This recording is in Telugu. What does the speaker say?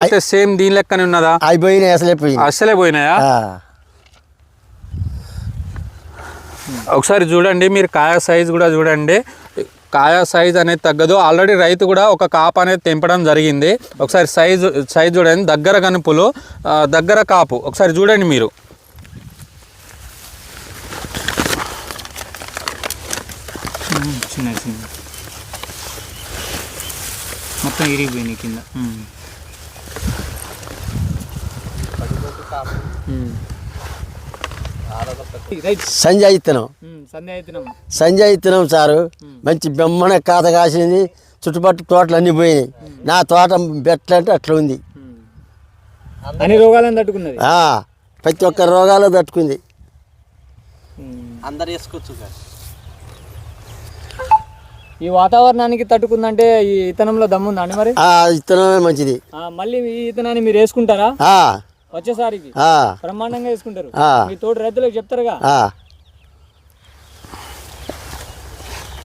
అయితే సేమ్ దీని లెక్కనే ఉన్నదా? అవి పోయినాయి, అసలే పోయినాయా? ఒకసారి చూడండి, మీరు కాయ సైజ్ కూడా చూడండి. కాయ సైజ్ అనేది తగ్గదు. ఆల్రెడీ రైతు కూడా ఒక కాపు అనేది తెంపడం జరిగింది. ఒకసారి సైజ్ చూడండి, దగ్గర కనుపులు, దగ్గర కాపు ఒకసారి చూడండి మీరు. చిన్న చిన్న మొత్తం ఇరిగిపోయినాయి కింద. సంజయ్ ఇత్తనం సారు, మంచి బెమ్మన కాత కాసింది. చుట్టుపక్కల తోటలు అన్నీ పోయినాయి. నా తోట ఎట్లంటే అట్లా ఉంది. అన్ని రోగాలను తట్టుకున్నది, ప్రతి ఒక్క రోగాలు తట్టుకుంది. అందరు వేసుకోవచ్చు. ఈ వాతావరణానికి తట్టుకుందంటే ఈ ఇతనంలో దమ్ముందా అండి? మరి ఇత్తనమే మంచిది. మళ్ళీ ఈ ఇతనాన్ని మీరు వేసుకుంటారా? వచ్చేసారికి బ్రహ్మాండంగా వేసుకుంటారు. మీ తోటి రైతులకు చెప్తారుగా.